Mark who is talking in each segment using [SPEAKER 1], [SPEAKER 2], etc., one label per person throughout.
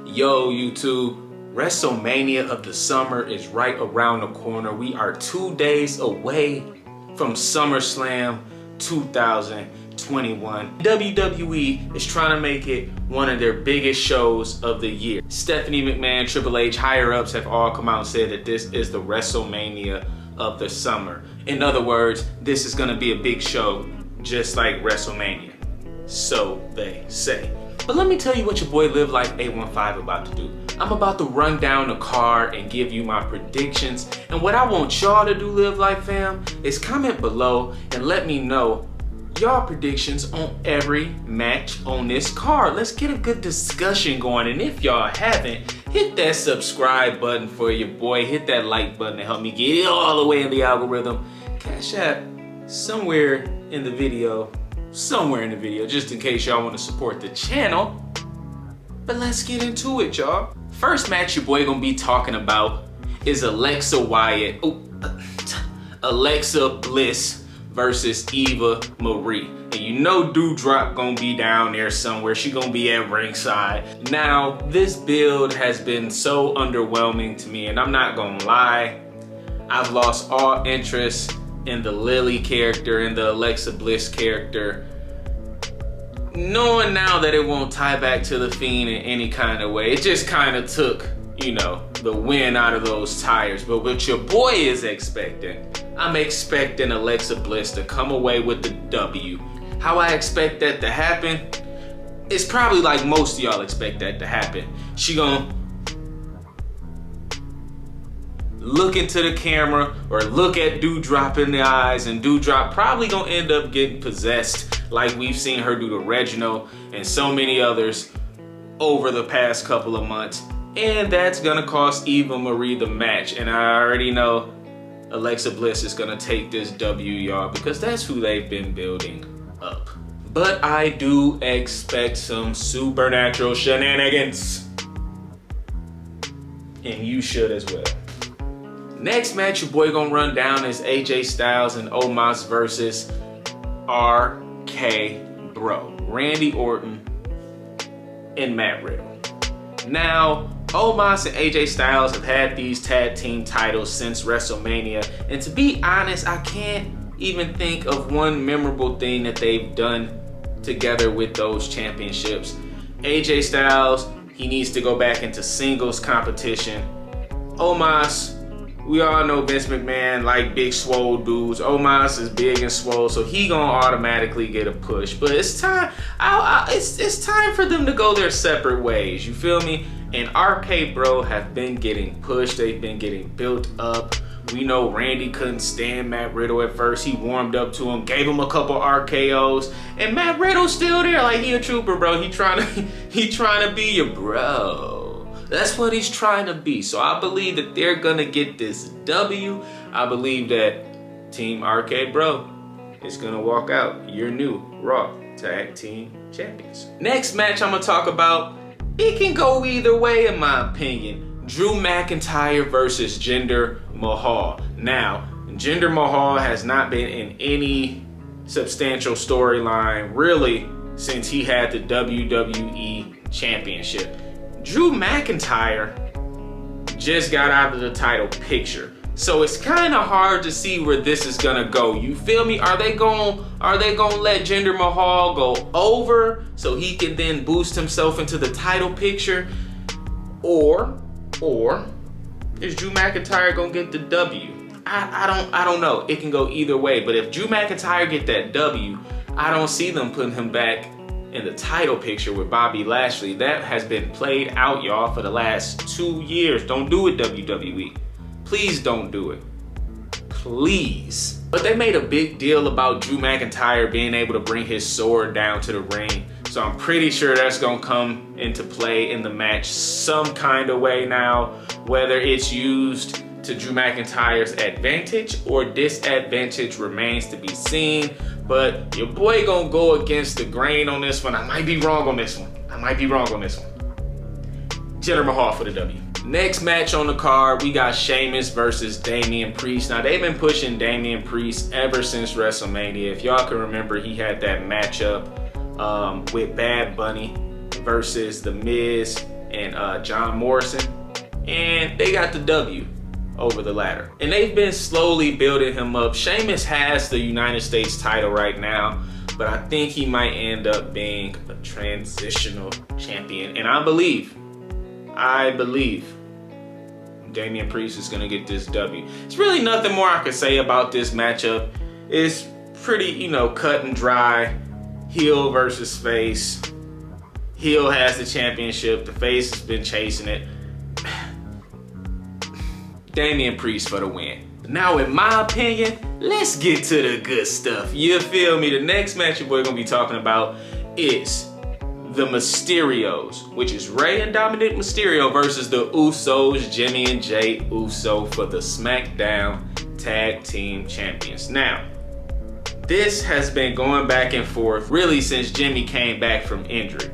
[SPEAKER 1] Yo, YouTube, WrestleMania of the summer is right around the corner. We are 2 days away from SummerSlam 2021. WWE is trying to make it one of their biggest shows of the year. Stephanie McMahon, Triple H, higher-ups have all come out and said that this is the WrestleMania of the summer. In other words, this is gonna be a big show, just like WrestleMania. So they say. But let me tell you what your boy Live Life 815 about to do. I'm about to run down the card and give you my predictions. And what I want y'all to do, Live Life fam, is comment below and let me know y'all predictions on every match on this card. Let's get a good discussion going. And if y'all haven't, hit that subscribe button for your boy. Hit that like button to help me get it all the way in the algorithm. Cash App somewhere in the video, just in case y'all want to support the channel. But let's get into it, y'all. First match your boy gonna be talking about is Alexa Bliss versus Eva Marie. And you know Doudrop gonna be down there somewhere. She gonna be at ringside. Now, this build has been so underwhelming to me, and I'm not gonna lie. I've lost all interest in the Lily character and the Alexa Bliss character, knowing now that it won't tie back to the Fiend in any kind of way. It just kind of took, you know, the win out of those tires. But what your boy is expecting, I'm expecting Alexa Bliss to come away with the W. How I expect that to happen, it's probably like most of y'all expect that to happen. She gonna look into the camera or look at Doudrop in the eyes, and Doudrop probably gonna end up getting possessed like we've seen her do to Reginald and so many others over the past couple of months. And that's gonna cost Eva Marie the match. And I already know Alexa Bliss is gonna take this W, y'all, because that's who they've been building up. But I do expect some supernatural shenanigans. And you should as well. Next match your boy gonna run down is AJ Styles and Omos versus RK Bro, Randy Orton and Matt Riddle. Now, Omos and AJ Styles have had these tag team titles since WrestleMania, and to be honest, I can't even think of one memorable thing that they've done together with those championships. AJ Styles, he needs to go back into singles competition. Omos, we all know Vince McMahon like big swole dudes. Omos is big and swole, so he gonna automatically get a push. But it's time. It's time for them to go their separate ways. You feel me? And RK Bro have been getting pushed. They've been getting built up. We know Randy couldn't stand Matt Riddle at first. He warmed up to him, gave him a couple RKOs, and Matt Riddle's still there. Like, he a trooper, bro. He trying to be your bro. That's what he's trying to be. So I believe that they're gonna get this W. I believe that Team RK Bro is gonna walk out your new Raw Tag Team Champions. Next match I'm gonna talk about, it can go either way in my opinion. Drew McIntyre versus Jinder Mahal. Now, Jinder Mahal has not been in any substantial storyline really since he had the WWE Championship. Drew McIntyre just got out of the title picture. So it's kind of hard to see where this is gonna go. You feel me? Are they gonna let Jinder Mahal go over so he can then boost himself into the title picture? Or is Drew McIntyre gonna get the W? I don't know. It can go either way. But if Drew McIntyre get that W, I don't see them putting him back in the title picture with Bobby Lashley. That has been played out, y'all, for the last 2 years. Don't do it, WWE. Please don't do it. Please. But they made a big deal about Drew McIntyre being able to bring his sword down to the ring. So I'm pretty sure that's gonna come into play in the match some kind of way now, whether it's used to Drew McIntyre's advantage or disadvantage remains to be seen. But your boy gonna go against the grain on this one. I might be wrong on this one. Jinder Mahal for the W. Next match on the card, we got Sheamus versus Damian Priest. Now, they've been pushing Damian Priest ever since WrestleMania. If y'all can remember, he had that matchup with Bad Bunny versus The Miz and John Morrison, and they got the W over the latter. And they've been slowly building him up. Sheamus has the United States title right now, but I think he might end up being a transitional champion. And I believe Damian Priest is gonna get this W. There's really nothing more I could say about this matchup. It's pretty, you know, cut and dry. Heel versus face. Heel has the championship. The face has been chasing it. Damian Priest for the win. Now, in my opinion, let's get to the good stuff. You feel me? The next matchup we're gonna be talking about is the Mysterios, which is Rey and Dominic Mysterio versus the Usos, Jimmy and Jey Uso, for the SmackDown Tag Team Champions. Now, this has been going back and forth really since Jimmy came back from injury.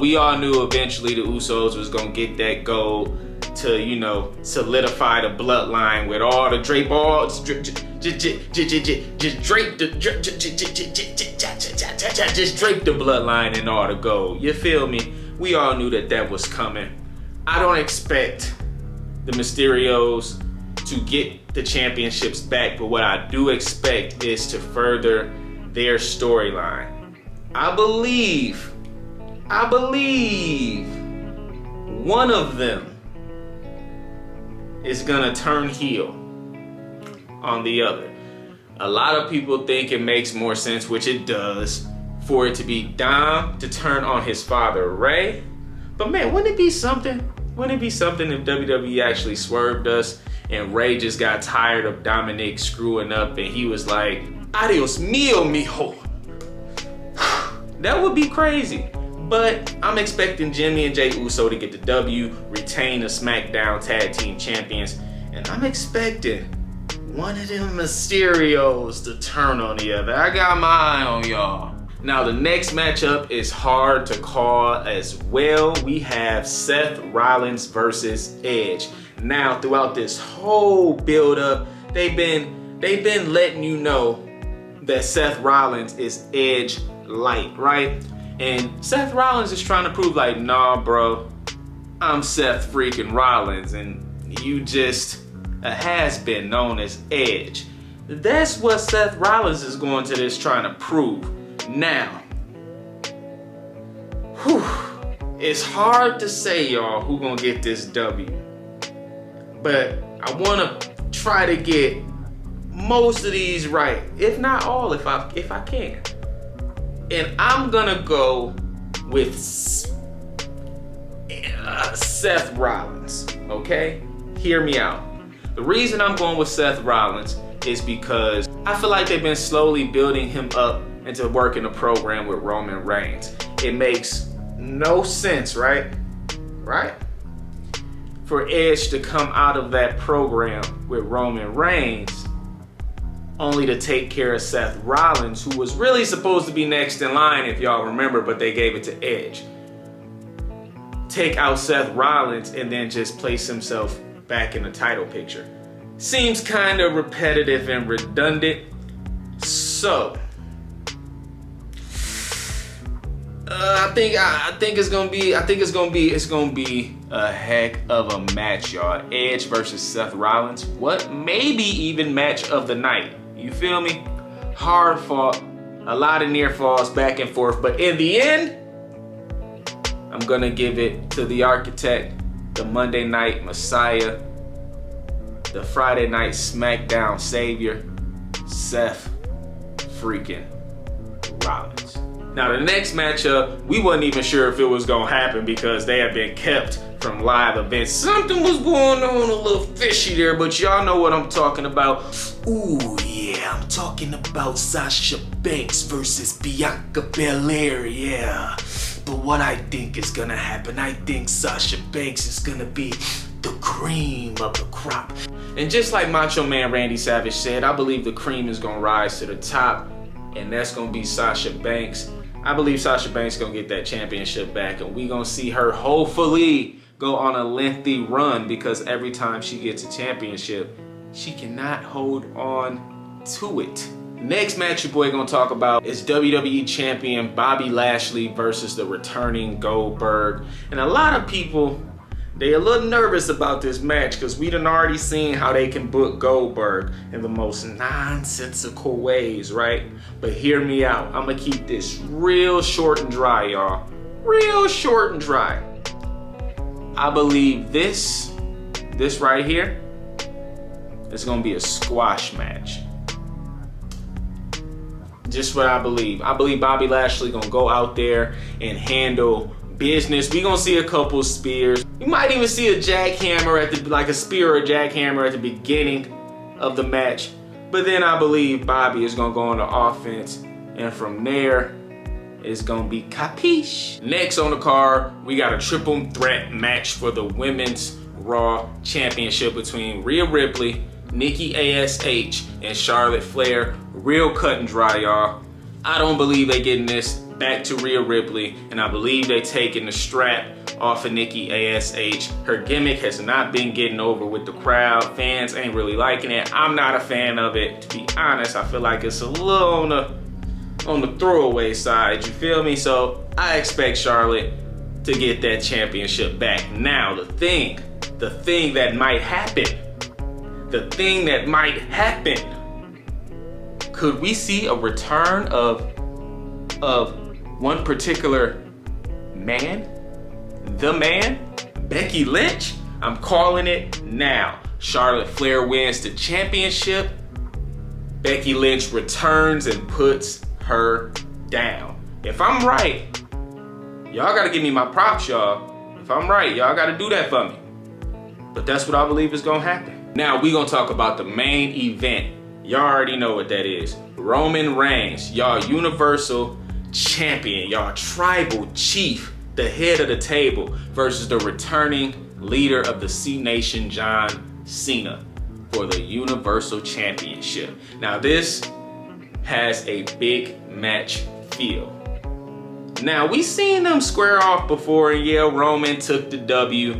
[SPEAKER 1] We all knew eventually the Usos was gonna get that gold to, you know, solidify the bloodline with all the drape, just drape the bloodline in all the gold. You feel me? We all knew that was coming. I don't expect the Mysterios to get the championships back, but what I do expect is to further their storyline. I believe one of them is gonna turn heel on the other. A lot of people think it makes more sense, which it does, for it to be Dom to turn on his father, Rey. But man, wouldn't it be something? Wouldn't it be something if WWE actually swerved us and Rey just got tired of Dominic screwing up and he was like, adios mio, mijo. That would be crazy. But I'm expecting Jimmy and Jey Uso to get the W, retain the SmackDown Tag Team Champions, and I'm expecting one of them Mysterios to turn on the other. I got my eye on y'all. Now, the next matchup is hard to call as well. We have Seth Rollins versus Edge. Now, throughout this whole build-up, they've been letting you know that Seth Rollins is Edge light, right? And Seth Rollins is trying to prove like, nah, bro, I'm Seth freaking Rollins, and you just a has-been known as Edge. That's what Seth Rollins is going to this trying to prove. Now, it's hard to say, y'all, who gonna get this W. But I wanna try to get most of these right, if not all, if I can. And I'm gonna go with Seth Rollins, okay? Hear me out. The reason I'm going with Seth Rollins is because I feel like they've been slowly building him up into working a program with Roman Reigns. It makes no sense, right? Right? For Edge to come out of that program with Roman Reigns only to take care of Seth Rollins, who was really supposed to be next in line, if y'all remember, but they gave it to Edge. Take out Seth Rollins and then just place himself back in the title picture. Seems kind of repetitive and redundant. So, I think it's gonna be a heck of a match, y'all. Edge versus Seth Rollins. What? Maybe even match of the night. You feel me? Hard fought, a lot of near falls back and forth, but in the end, I'm gonna give it to the architect, the Monday Night Messiah, the Friday Night SmackDown Savior, Seth freaking Rollins. Now, the next matchup, we wasn't even sure if it was gonna happen because they had been kept from live events. Something was going on a little fishy there, but y'all know what I'm talking about. Ooh, yeah, I'm talking about Sasha Banks versus Bianca Belair, yeah. But what I think is gonna happen, I think Sasha Banks is gonna be the cream of the crop. And just like Macho Man Randy Savage said, I believe the cream is gonna rise to the top, and that's gonna be Sasha Banks. I believe Sasha Banks gonna get that championship back, and we gonna see her hopefully go on a lengthy run, because every time she gets a championship, she cannot hold on to it. Next match your boy gonna talk about is WWE Champion Bobby Lashley versus the returning Goldberg. And a lot of people, they a little nervous about this match because we done already seen how they can book Goldberg in the most nonsensical ways, right? But hear me out. I'm gonna keep this real short and dry, y'all. Real short and dry. I believe this right here is gonna be a squash match. Just what I believe. I believe Bobby Lashley gonna go out there and handle business. We gonna see a couple spears. You might even see a jackhammer at the, like a spear or a jackhammer at the beginning of the match. But then I believe Bobby is gonna go on the offense, and from there, it's gonna be capiche. Next on the card, we got a triple threat match for the Women's Raw Championship between Rhea Ripley, Nikki ASH, and Charlotte Flair. Real cut and dry, y'all. I don't believe they getting this back to Rhea Ripley, and I believe they taking the strap off of Nikki ASH. Her gimmick has not been getting over with the crowd. Fans ain't really liking it. I'm not a fan of it, to be honest. I feel like it's a little on the throwaway side, you feel me? So I expect Charlotte to get that championship back. Now, the thing that might happen, could we see a return of one particular man? The man? Becky Lynch? I'm calling it now. Charlotte Flair wins the championship. Becky Lynch returns and puts her down. If I'm right, y'all gotta give me my props, y'all. If I'm right, y'all gotta do that for me. But that's what I believe is gonna happen. Now we gonna talk about the main event. Y'all already know what that is. Roman Reigns, y'all Universal Champion, y'all Tribal Chief, the head of the table, versus the returning leader of the C Nation, John Cena, for the Universal Championship. Now this has a big match feel. Now we seen them square off before, and yeah, Roman took the W.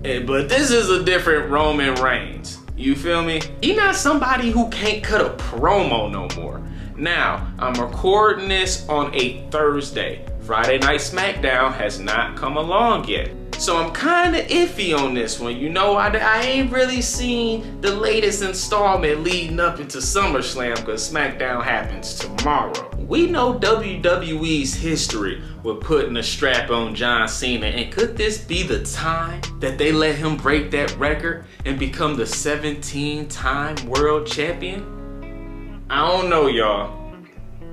[SPEAKER 1] But this is a different Roman Reigns. You feel me? He not somebody who can't cut a promo no more. Now, I'm recording this on a Thursday. Friday Night SmackDown has not come along yet. So I'm kind of iffy on this one. You know, I ain't really seen the latest installment leading up into SummerSlam because SmackDown happens tomorrow. We know WWE's history with putting a strap on John Cena, and could this be the time that they let him break that record and become the 17-time world champion? I don't know, y'all.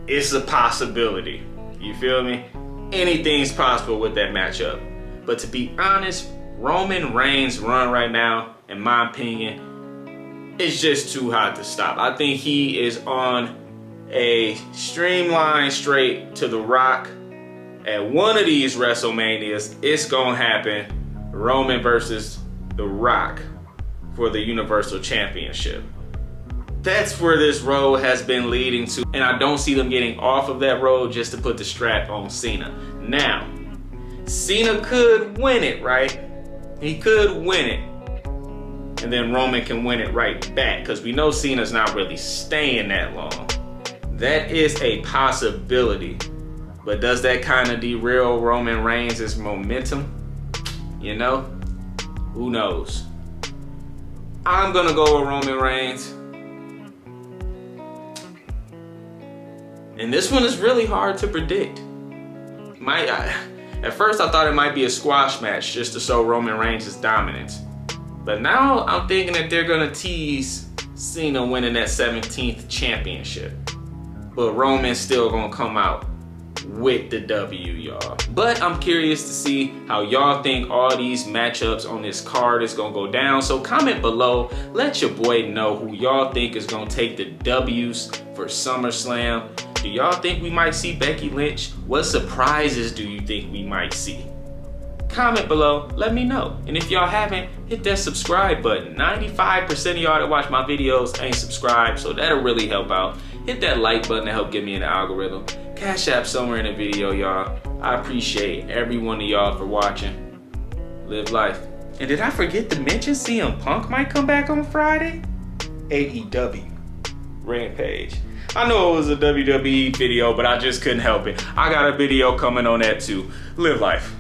[SPEAKER 1] It's a possibility. You feel me? Anything's possible with that matchup. But to be honest, Roman Reigns' run right now, in my opinion, is just too hot to stop. I think he is on a streamline straight to The Rock. At one of these WrestleManias, it's gonna happen. Roman versus The Rock for the Universal Championship. That's where this road has been leading to, and I don't see them getting off of that road just to put the strap on Cena. Now, Cena could win it, right? He could win it. And then Roman can win it right back, because we know Cena's not really staying that long. That is a possibility. But does that kind of derail Roman Reigns' momentum? You know? Who knows? I'm gonna go with Roman Reigns. And this one is really hard to predict. At first I thought it might be a squash match just to show Roman Reigns' dominance. But now I'm thinking that they're gonna tease Cena winning that 17th championship. But Roman's still gonna come out with the W, y'all. But I'm curious to see how y'all think all these matchups on this card is gonna go down. So comment below, let your boy know who y'all think is gonna take the W's for SummerSlam. Do y'all think we might see Becky Lynch? What surprises do you think we might see? Comment below, let me know. And if y'all haven't, hit that subscribe button. 95% of y'all that watch my videos ain't subscribed, so that'll really help out. Hit that like button to help get me in the algorithm. Cash App somewhere in the video, y'all. I appreciate every one of y'all for watching. Live life. And did I forget to mention CM Punk might come back on Friday? AEW. Rampage. I know it was a WWE video, but I just couldn't help it. I got a video coming on that too. Live life.